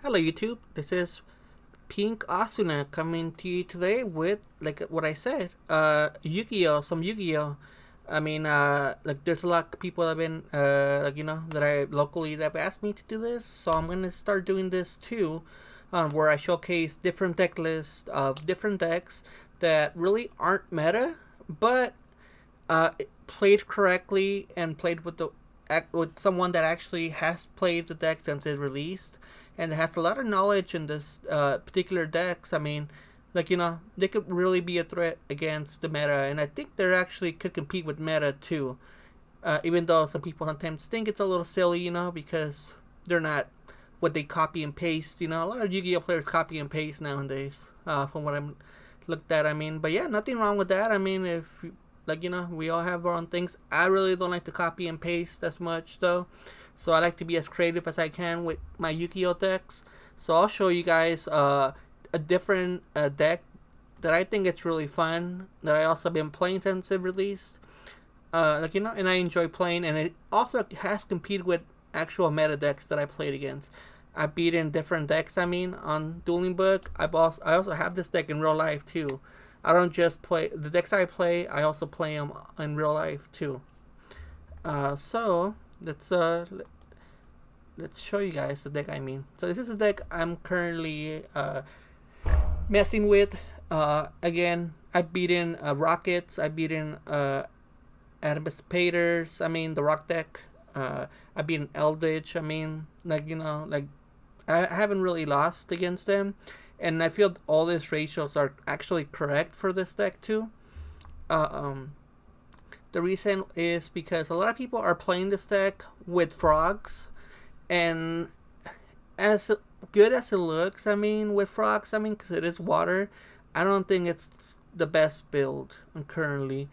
Hello YouTube, this is Pink Asuna coming to you today with, like what I said, Yu-Gi-Oh, some Yu-Gi-Oh. Like there's a lot of people that have been, that I locally that have asked me to do this, so I'm gonna start doing this too, where I showcase different deck lists of different decks that really aren't meta, but played correctly and played with with someone that actually has played the deck since it released and has a lot of knowledge in this particular decks. They could really be a threat against the meta, and I think they actually could compete with meta too. Even though some people sometimes think it's a little silly, because they're not what they copy and paste. A lot of Yu-Gi-Oh players copy and paste nowadays. From what I'm looked at, but yeah, nothing wrong with that. If we all have our own things. I really don't like to copy and paste as much though, so I like to be as creative as I can with my Yu-Gi-Oh decks. So I'll show you guys a different deck that I think it's really fun, that I also been playing since it released. And I enjoy playing, and it also has competed with actual meta decks that I played against. I've beaten different decks. On Dueling Book. I also have this deck in real life too. I don't just play the decks I play. I also play them in real life too. So let's show you guys the deck. So this is the deck I'm currently messing with. Again, I've beaten Rockets. I've beaten Anticipators. The Rock deck. I've beaten Eldritch. I haven't really lost against them. And I feel all these ratios are actually correct for this deck too. The reason is because a lot of people are playing this deck with frogs, and as good as it looks, with frogs, because it is water, I don't think it's the best build currently.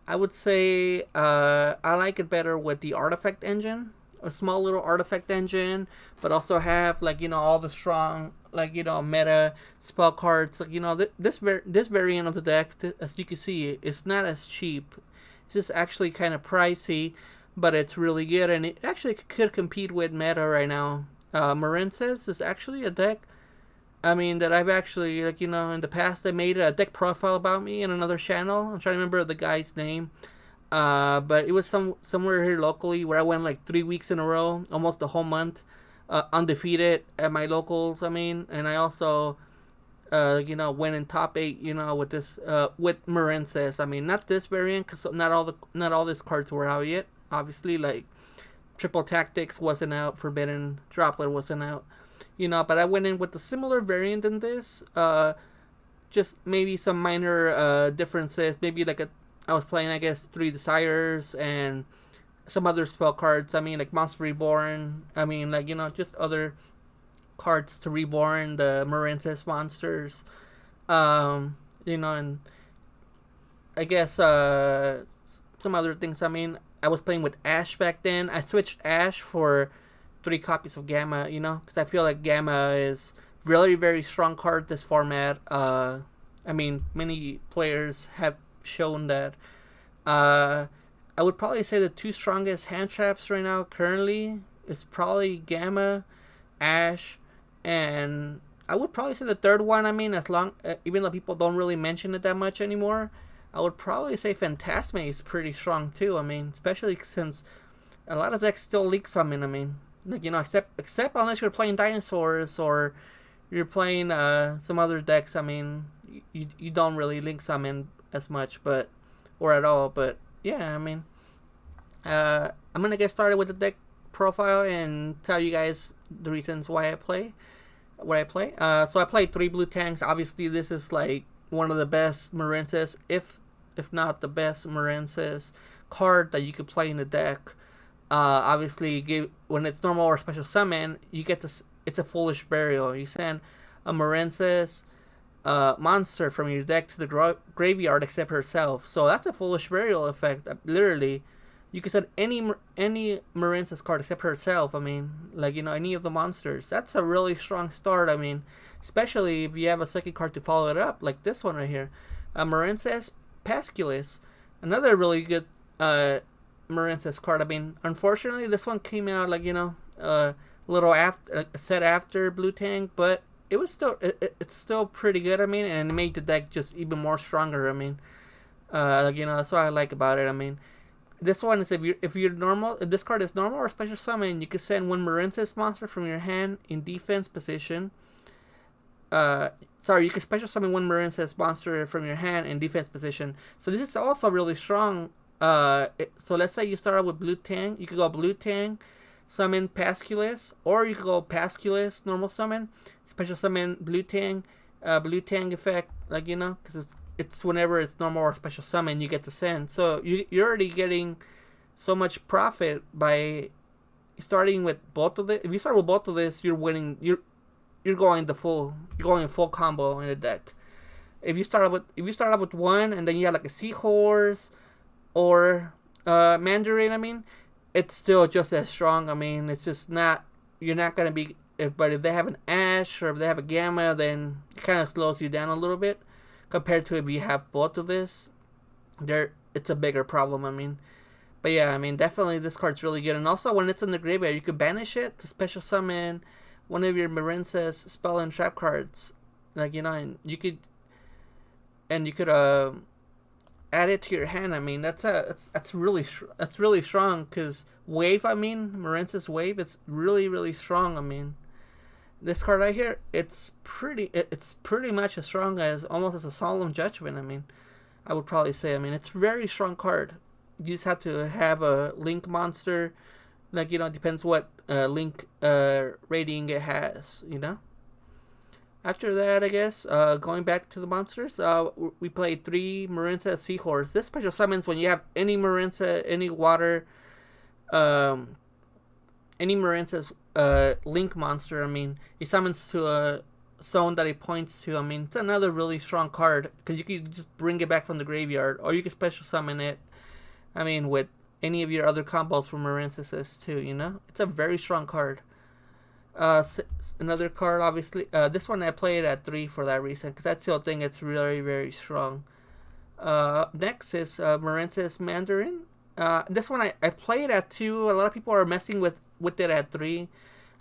I would say I like it better with the artifact engine, a small little artifact engine, but also have all the strong meta spell cards. This variant of the deck, as you can see, it's not as cheap. It's just actually kind of pricey, but it's really good, and it actually could compete with meta right now. Marincess is actually a deck. That I've actually in the past I made a deck profile about me in another channel. I'm trying to remember the guy's name. But it was somewhere here locally where I went like 3 weeks in a row, almost the whole month, undefeated at my locals. And I also, went in top 8. With this, with Marincess. Not this variant, because not all these cards were out yet. Obviously, like Triple Tactics wasn't out, Forbidden Droplet wasn't out. But I went in with a similar variant in this. Just maybe some minor differences. Maybe I was playing, I guess, 3 Desires and some other spell cards. Like Monster Reborn. Just other cards to reborn the Marincess monsters. And I guess some other things. I was playing with Ash back then. I switched Ash for 3 copies of Gamma, because I feel like Gamma is really very strong card this format. Many players have shown that. I would probably say the 2 strongest hand traps right now currently is probably Gamma, Ash, and I would probably say the third one. Even though people don't really mention it that much anymore, I would probably say Phantasme is pretty strong too. Especially since a lot of decks still leak summon. Except unless you're playing dinosaurs or you're playing some other decks. You don't really link summon as much, or at all. But yeah, I'm gonna get started with the deck profile and tell you guys the reasons why I play what I play. So I played 3 blue tanks. Obviously, this is like one of the best Marincess, if not the best Marincess card that you could play in the deck. Obviously, when it's normal or special summon, you get this. It's a Foolish Burial. You send a Marincess monster from your deck to the graveyard except herself. So that's a Foolish Burial effect. Literally, you can send any Marincess card except herself. Any of the monsters. That's a really strong start. Especially if you have a second card to follow it up, like this one right here, Marincess Pasculus, another really good Marincess card. Unfortunately, this one came out little after set after Blue Tang, but it was still it's still pretty good. I mean, and it made the deck just even more stronger. I mean, that's what I like about it. I mean, this one is if this card is normal or special summon, you can send one Marincess monster from your hand in defense position. You can special summon one Marincess monster from your hand in defense position. So this is also really strong. So let's say you start out with Blue Tang, you could go Blue Tang, summon Pasculus, or you could go Pasculus normal summon, special summon Blue Tang effect, because it's whenever it's normal or special summon you get to send. So you're already getting so much profit by starting with both of it. If you start with both of this, you're winning. You're going full combo in the deck. If you start out with one and then you have like a seahorse or Mandarin, I mean, it's still just as strong. I mean, it's just not, you're not gonna be. But if they have an Ash or if they have a Gamma, then it kind of slows you down a little bit compared to if you have both of this. It's a bigger problem. I mean, but yeah, I mean, definitely this card's really good. And also, when it's in the graveyard, you could banish it to special summon one of your Marincess spell and trap cards, and you could add it to your hand. I mean, that's really strong because Wave. I mean, Marincess Wave. It's really, really strong. I mean, this card right here, it's pretty much as strong as almost as a Solemn Judgment. I mean, I would probably say. I mean, it's a very strong card. You just have to have a Link monster. It depends what Link rating it has, After that, I guess, going back to the monsters, we played 3 Marincess Seahorse. This special summons when you have any Marincess, any water, any Marincess Link monster. I mean, he summons to a zone that he points to. I mean, it's another really strong card because you can just bring it back from the graveyard, or you can special summon it. I mean, with any of your other combos from Marincess too, It's a very strong card. Another card, obviously. This one I played at 3 for that reason, because I still think it's very, very strong. Next is Marincess Mandarin. This one I played at 2. A lot of people are messing with it at 3.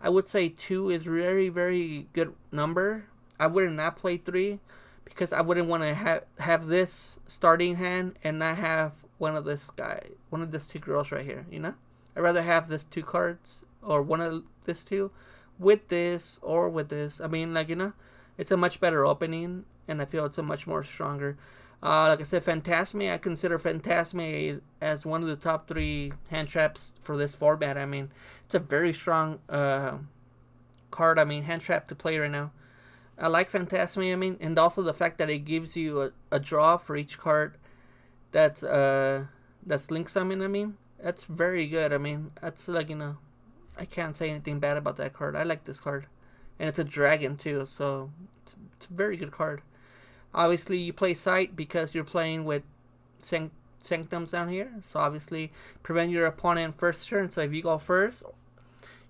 I would say 2 is very, very good number. I would not play 3 because I wouldn't want to have this starting hand and not have one of these 2 girls right here, I'd rather have this 2 cards or one of this 2 with this or with this. I mean, it's a much better opening, and I feel it's a much more stronger. Like I said, Phantasme, I consider Phantasme as one of the top 3 hand traps for this format. I mean, it's a very strong card. I mean, hand trap to play right now. I like Phantasme, I mean, and also the fact that it gives you a draw for each card that's Link Summon. I mean, that's very good. I mean, that's I can't say anything bad about that card. I like this card. And it's a dragon too, so it's a very good card. Obviously, you play Sight because you're playing with Sanctums down here. So obviously, prevent your opponent first turn. So if you go first,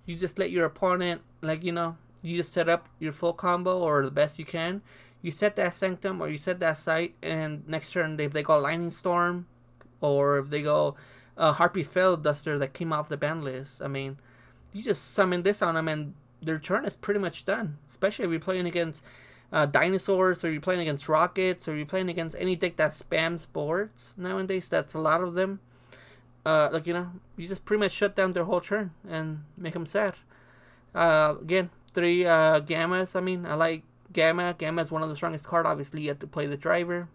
you just let your opponent, you just set up your full combo or the best you can. You set that Sanctum or you set that Sight, and next turn, if they go Lightning Storm, or if they go Harpy's Feather Duster that came off the ban list, I mean, you just summon this on them and their turn is pretty much done. Especially if you're playing against dinosaurs, or you're playing against rockets, or you're playing against any deck that spams boards nowadays. That's a lot of them. You just pretty much shut down their whole turn and make them sad. Again, 3 Gammas. I mean, I like Gamma. Gamma is one of the strongest cards. Obviously, you have to play the driver.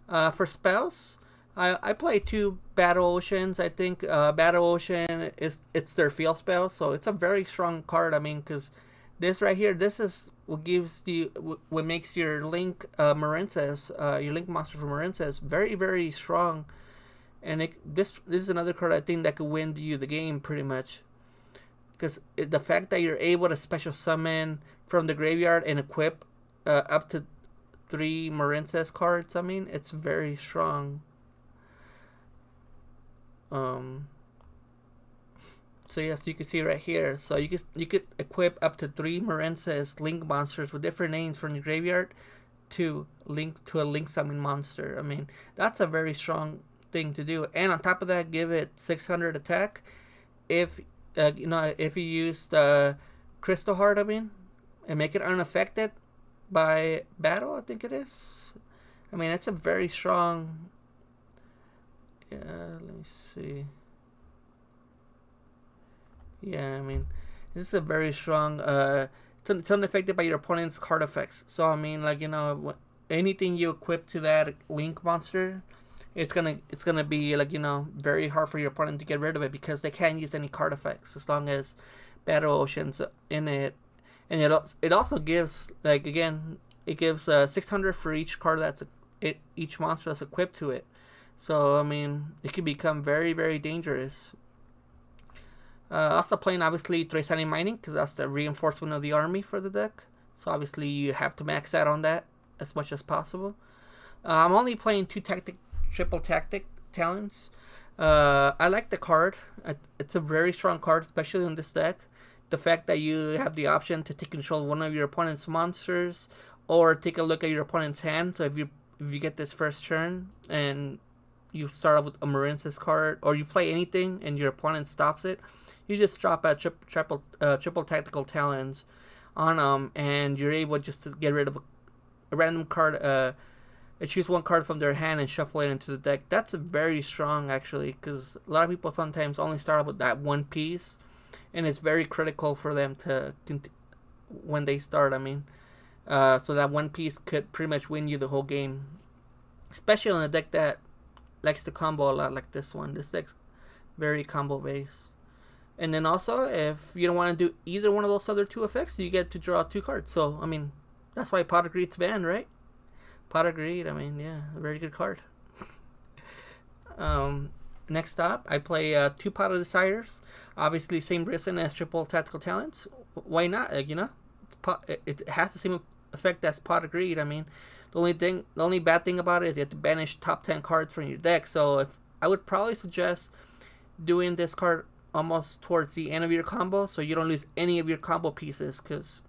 For spells, I play 2 Battle Oceans. I think Battle Ocean it's their field spell, so it's a very strong card. I mean, because this right here, this is what makes your Link Marincess, your Link monster from Marincess, very, very strong. And this is another card I think that could win you the game pretty much, because the fact that you're able to special summon from the graveyard and equip up to 3 Marincess cards, I mean, it's very strong. So yes, you can see right here. So you could equip up to 3 Marincess Link monsters with different names from your graveyard to a Link summon monster. I mean, that's a very strong thing to do. And on top of that, give it 600 attack. If if you use the Crystal Heart, I mean, and make it unaffected by battle, I think it is. I mean, it's a very strong. Let me see. Yeah, I mean, this is a very strong. It's unaffected by your opponent's card effects. So I mean, like anything you equip to that Link monster, it's gonna be like very hard for your opponent to get rid of it because they can't use any card effects as long as Battle Ocean's in it, and it also gives it gives 600 for each card each monster that's equipped to it. So I mean, it can become very very dangerous. Also playing obviously Traceani Mining because that's the reinforcement of the army for the deck. So obviously you have to max out on that as much as possible. I'm only playing triple tactic talents. I like the card. It's a very strong card, especially in this deck. The fact that you have the option to take control of one of your opponent's monsters or take a look at your opponent's hand. So if you get this first turn and you start off with a Marincess card or you play anything and your opponent stops it, you just drop a triple tactical talents on them and you're able just to get rid of a random card. Choose one card from their hand and shuffle it into the deck. That's very strong actually, because a lot of people sometimes only start with that one piece, and it's very critical for them to when they start. I mean, so that one piece could pretty much win you the whole game, especially on a deck that likes to combo a lot like this one. This deck's very combo based. And then also, if you don't want to do either one of those other two effects, you get to draw 2 cards. So I mean, that's why Pot of Greed's banned, right? Pot of Greed, I mean, yeah, a very good card. Next up, I play 2 Pot of Desires. Obviously, same reason as Triple Tactical Talents. Why not? It has the same effect as Pot of Greed. I mean, the only bad thing about it is you have to banish top 10 cards from your deck. So if I would probably suggest doing this card almost towards the end of your combo, so you don't lose any of your combo pieces, because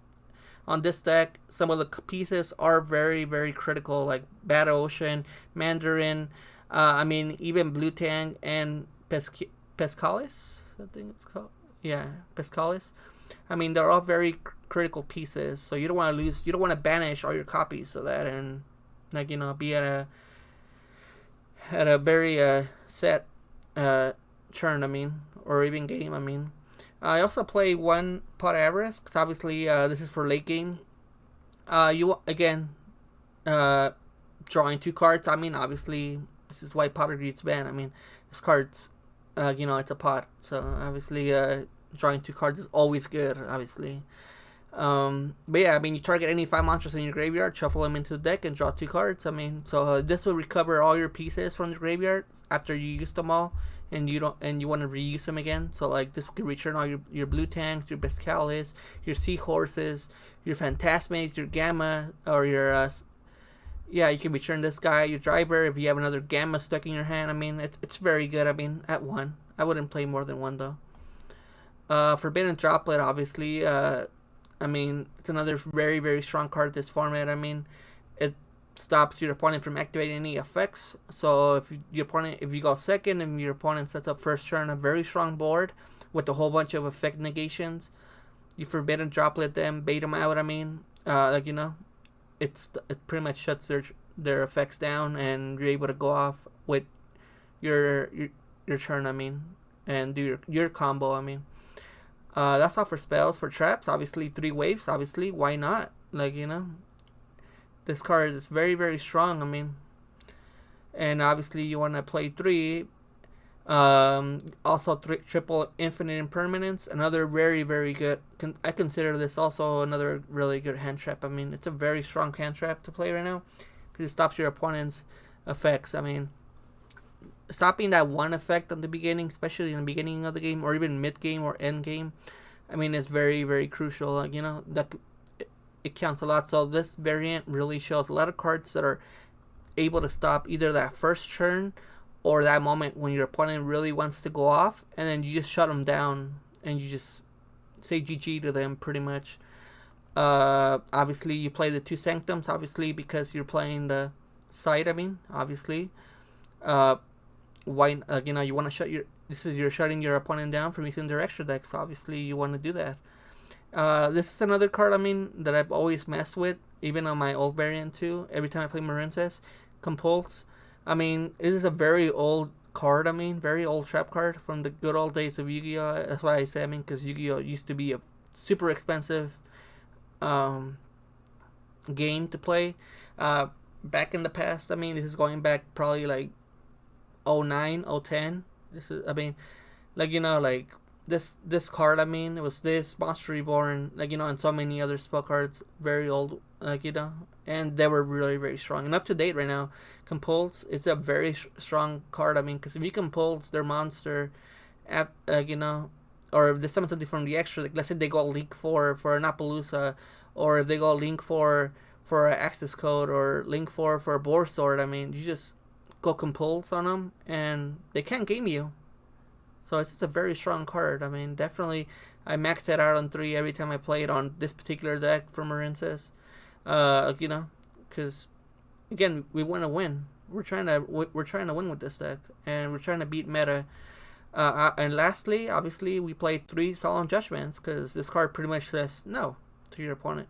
on this deck, some of the pieces are very, very critical, like Battle Ocean, Mandarin, I mean, even Blue Tang and Pescalis, I think it's called. Yeah, Pescalis. I mean, they're all very critical pieces, so you don't want to lose, you don't want to banish all your copies of that and, be at a very set turn, I mean, or even game, I mean. I also play 1 Pot of Avarice, because obviously this is for late game. Drawing 2 cards, I mean, obviously, this is why Pot of Greed's banned. I mean, this card's, it's a pot, so obviously drawing 2 cards is always good, obviously. But yeah, I mean, you target any 5 monsters in your graveyard, shuffle them into the deck, and draw 2 cards. I mean, so this will recover all your pieces from the graveyard after you use them all, and you want to reuse them again. So like this can return all your blue tanks, your Bestialis, your seahorses, your Phantasmates, your Gamma, or your you can return this guy, your driver, if you have another Gamma stuck in your hand. I mean, it's very good. I mean, at 1, I wouldn't play more than 1 though. Forbidden Droplet, obviously. I mean, it's another very, very strong card this format. I mean, it stops your opponent from activating any effects. So if you go second and your opponent sets up first turn a very strong board with a whole bunch of effect negations, you Forbidden Droplet them, bait them out. I mean, it pretty much shuts their effects down, and you're able to go off with your turn. I mean, and do your combo. I mean. That's all for spells. For traps, obviously 3 waves. Obviously, why not? This card is very, very strong. I mean, and obviously you want to play 3. Also triple infinite impermanence. Another very, very good. I consider this also another really good hand trap. I mean, it's a very strong hand trap to play right now because it stops your opponent's effects. I mean, stopping that one effect on the beginning, especially in the beginning of the game or even mid game or end game, I mean, is very, very crucial. That it counts a lot. So this variant really shows a lot of cards that are able to stop either that first turn or that moment when your opponent really wants to go off, and then you just shut them down and you just say GG to them pretty much. Obviously you play the 2 Sanctums, obviously, because you're playing the side. I mean, obviously, why you want to this is you're shutting your opponent down from using their extra decks. Obviously, you want to do that. This is another card, I mean, that I've always messed with, even on my old variant too. Every time I play Marincess, Compulse. I mean, it is a very old card. I mean, very old trap card from the good old days of Yu-Gi-Oh. That's why I say, I mean, because Yu-Gi-Oh used to be a super expensive um, game to play. Back in the past, I mean, this is going back probably like 09, 010. This is, I mean, like, like this card, I mean, it was this Monster Reborn, like, and so many other spell cards, very old, like, and they were really, very strong and up to date right now. Compulse is a very strong card, I mean, because if you compulse their monster at, or if they summon something from the extra, like let's say they go Link for an Appaloosa, or if they go Link for an Access Code, or Link for a Boar Sword, I mean, you just go Compulse on them and they can't game you. So it's just a very strong card. I mean, definitely, I max it out on 3 every time I play it on this particular deck for Marincess. Because again, we want to win. We're trying to win with this deck, and we're trying to beat meta. And lastly, obviously, we play 3 Solemn Judgments because this card pretty much says no to your opponent.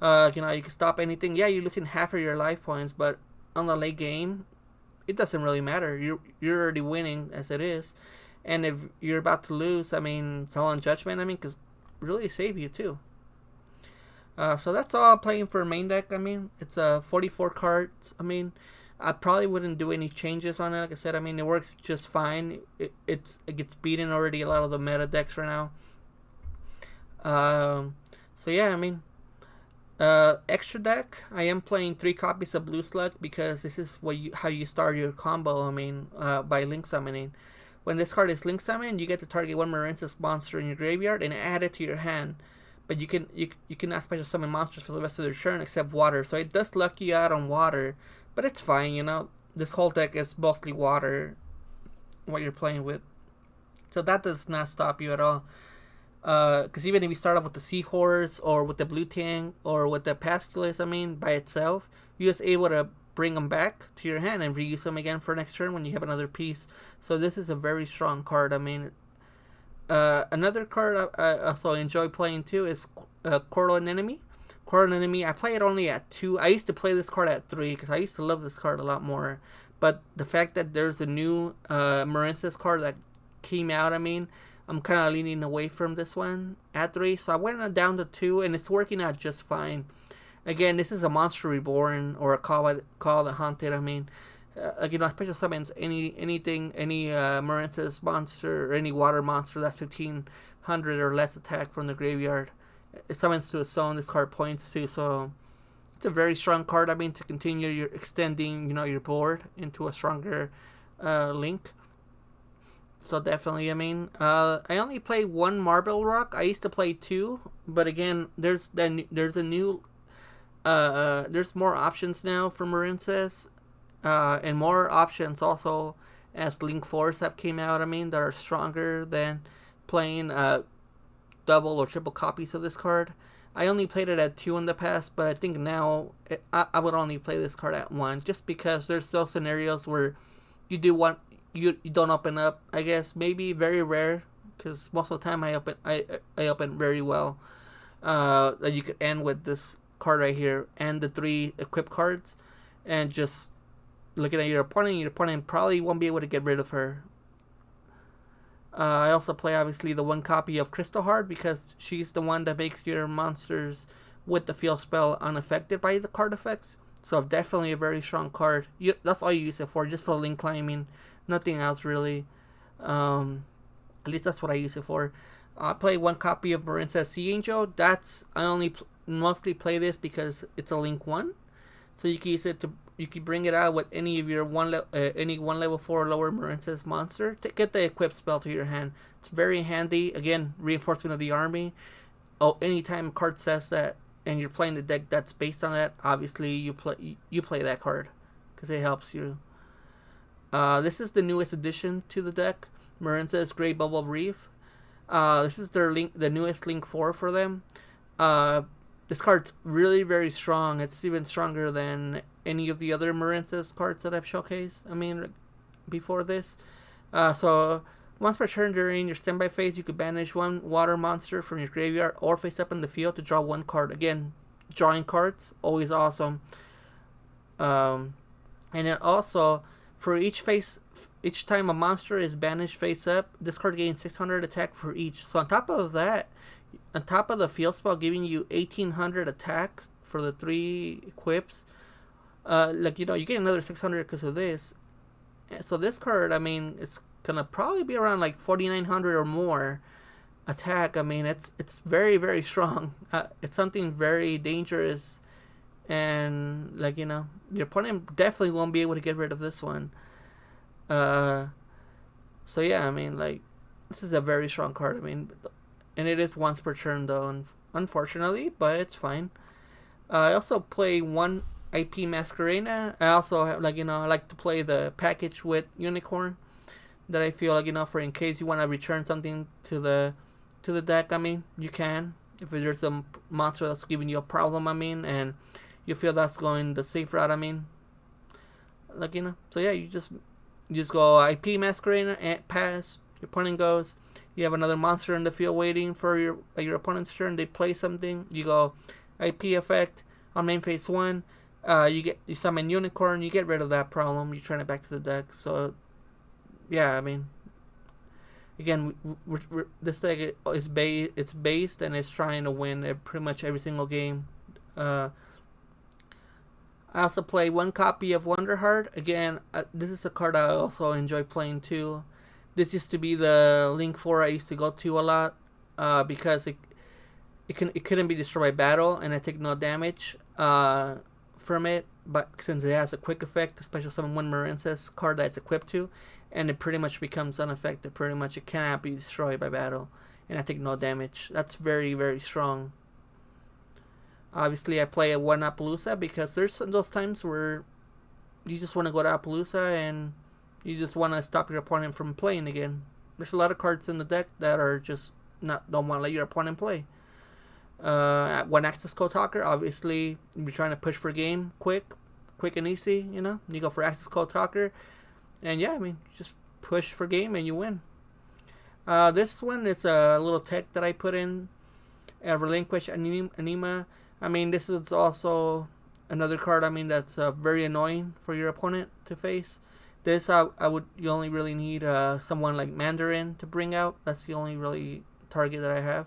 You can stop anything. Yeah, you're losing half of your life points, but on the late game, it doesn't really matter. You're already winning as it is. And if you're about to lose, I mean, Solemn Judgment, I mean, because really save you too. So that's all I'm playing for main deck. I mean, it's 44 cards. I mean, I probably wouldn't do any changes on it. Like I said, I mean, it works just fine. It gets beaten already a lot of the meta decks right now. So yeah, I mean, extra deck, I am playing 3 copies of Blue Slug because this is how you start your combo. I mean, by link summoning. When this card is link summoned, you get to target 1 Marincess monster in your graveyard and add it to your hand. But you can not special summon monsters for the rest of their turn except water. So it does luck you out on water, but it's fine. This whole deck is mostly water, what you're playing with. So that does not stop you at all. Because even if you start off with the Seahorse or with the Blue Tang or with the Pasculus, I mean, by itself, you're just able to bring them back to your hand and reuse them again for next turn when you have another piece. So this is a very strong card. I mean, another card I also enjoy playing too is Coral Anemone. Coral Anemone, I play it only at 2. I used to play this card at 3 because I used to love this card a lot more. But the fact that there's a new Marincess card that came out, I mean, I'm kind of leaning away from this one at 3. So I went down to 2 and it's working out just fine. Again, this is a Monster Reborn or a Call the Haunted. I mean, special summons any Marincess monster or any water monster that's 1500 or less attack from the graveyard. It summons to a zone this card points to. So it's a very strong card. I mean, to continue your extending, your board into a stronger link. So definitely, I mean, I only play 1 Marble Rock. I used to play 2, but again, there's a new. There's more options now for Marincess, and more options also as Link 4s have came out, I mean, that are stronger than playing double or triple copies of this card. I only played it at 2 in the past, but I think now I would only play this card at 1, just because there's still scenarios where you don't open up. I guess maybe very rare, because most of the time I open very well. That you could end with this card right here and the 3 equip cards, and just looking at your opponent probably won't be able to get rid of her. I also play obviously the 1 copy of Crystal Heart because she's the one that makes your monsters with the field spell unaffected by the card effects. So definitely a very strong card. That's all you use it for, just for link climbing, nothing else really. At least that's what I use it for. I play 1 copy of Marincess Sea Angel. I only mostly play this because it's a link 1, so you can use it you can bring it out with any of your any 1 level 4 or lower Marincess monster to get the equip spell to your hand. It's very handy. Again, reinforcement of the army. Anytime a card says that and you're playing the deck that's based on that, obviously you play that card because it helps you. This is the newest addition to the deck, Marincess Grey Bubble Reef. This is the newest link 4 for them. This card's really, very strong. It's even stronger than any of the other Marincess cards that I've showcased, I mean, before this. So Once per turn during your standby phase, you could banish one water monster from your graveyard or face up in the field to draw one card. Again, drawing cards, always awesome. And then also, for each time a monster is banished face up, this card gains 600 attack for each. So on top of that, on top of the field spell giving you 1800 attack for the 3 equips, you get another 600 because of this. So this card, I mean, it's gonna probably be around like 4900 or more attack. I mean, it's very, very strong. It's something very dangerous, and your opponent definitely won't be able to get rid of this one. So yeah, I mean, this is a very strong card. I mean, and it is once per turn though, unfortunately, but it's fine. I also play one IP Masquerena. I also have, I like to play the package with Unicorn that I feel for in case you want to return something to the deck. I mean, you can if there's a monster that's giving you a problem. I mean, and you feel that's going the safe route. I mean, So yeah, you just go IP Masquerena and pass. Your opponent goes. You have another monster in the field waiting for your opponent's turn. They play something. You go IP effect on main phase 1. You summon Unicorn. You get rid of that problem. You turn it back to the deck. So yeah, I mean, again, this deck is based and it's trying to win pretty much every single game. I also play one copy of Wonderheart. Again, this is a card I also enjoy playing too. This used to be the Link 4 I used to go to a lot because it couldn't be destroyed by battle and I take no damage from it. But since it has a quick effect, the special summon one Marincess card that it's equipped to, and it pretty much becomes unaffected. Pretty much it cannot be destroyed by battle, and I take no damage. That's very, very strong. Obviously, I play a one Appaloosa because there's those times where you just want to go to Appaloosa and you just want to stop your opponent from playing again. There's a lot of cards in the deck that are just don't want to let your opponent play. One Access Code Talker, obviously, if you're trying to push for game quick and easy, you go for Access Code Talker, and yeah, I mean, just push for game and you win. This one is a little tech that I put in, Relinquish Anima. I mean, this is also another card, I mean, that's very annoying for your opponent to face. This, you only really need someone like Mandarin to bring out. That's the only really target that I have.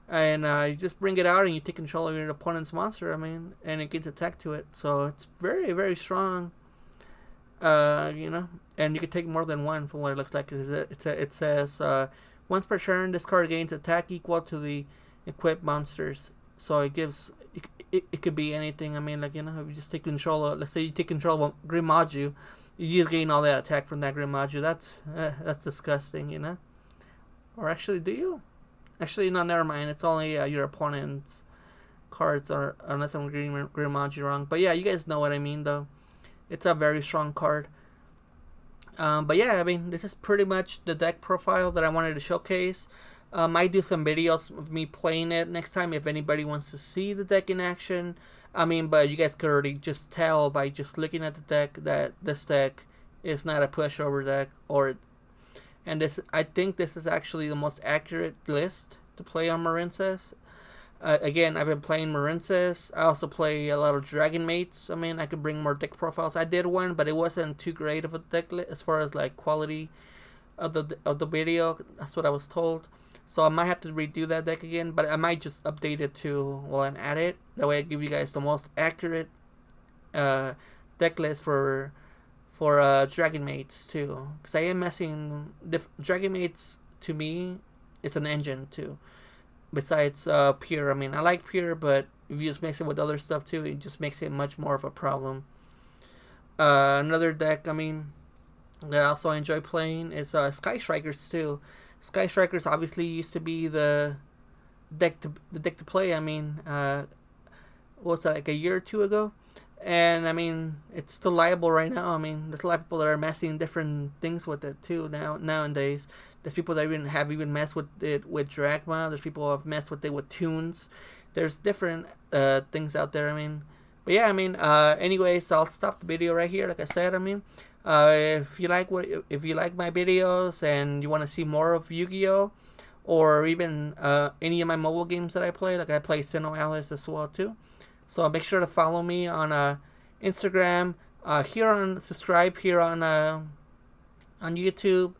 And you just bring it out and you take control of your opponent's monster, I mean, and it gets attacked to it. So it's very, very strong, and you can take more than one from what it looks like. It says, once per turn, this card gains attack equal to the equipped monsters. So it gives, it could be anything. I mean, if you just take control of, let's say you take control of a Grimaju, you just gain all that attack from that Grimaju. That's disgusting, Or actually, do you? Actually, no, never mind. It's only your opponent's cards, or unless I'm reading Grimaju wrong. But yeah, you guys know what I mean, though. It's a very strong card. But yeah, I mean, this is pretty much the deck profile that I wanted to showcase. I might do some videos of me playing it next time if anybody wants to see the deck in action. I mean, but you guys could already just tell by just looking at the deck that this deck is not a pushover deck, and I think this is actually the most accurate list to play on Marincess. Again, I've been playing Marincess. I also play a lot of Dragon Mates. I mean, I could bring more deck profiles. I did one, but it wasn't too great of a deck as far as quality of the video. That's what I was told. So I might have to redo that deck again, but I might just update it too while I'm at it. That way I give you guys the most accurate deck list for Dragon Mates too. Because I am messing... Dragon Mates, to me, it's an engine too. Besides Pure. I mean, I like Pure, but if you just mix it with other stuff too, it just makes it much more of a problem. Another deck, I mean, that I also enjoy playing is Sky Strikers too. Sky Strikers obviously used to be the deck to play. I mean, what was that, like a year or two ago? And I mean, it's still liable right now. I mean, there's a lot of people that are messing different things with it too nowadays. There's people that have even messed with it with Dragma. There's people who have messed with it with tunes. There's different things out there. I mean, but yeah, I mean, anyways, I'll stop the video right here. Like I said, I mean, If you like my videos and you want to see more of Yu-Gi-Oh, or even any of my mobile games that I play, like I play Sinnoh Alice as well too. So make sure to follow me on Instagram. Subscribe here on YouTube.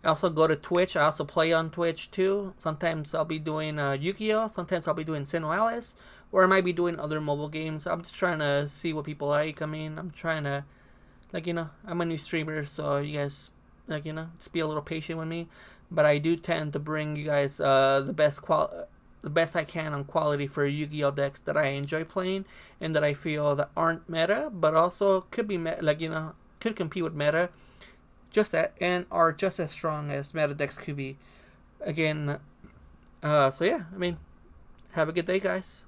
Also go to Twitch. I also play on Twitch too. Sometimes I'll be doing Yu-Gi-Oh. Sometimes I'll be doing Sinnoh Alice, or I might be doing other mobile games. I'm just trying to see what people like. I mean, I'm trying to, like, I'm a new streamer, so you guys, like, just be a little patient with me. But I do tend to bring you guys the best I can on quality for Yu-Gi-Oh decks that I enjoy playing and that I feel that aren't meta, but also could be could compete with meta, and are just as strong as meta decks could be. Again, so yeah, I mean, have a good day, guys.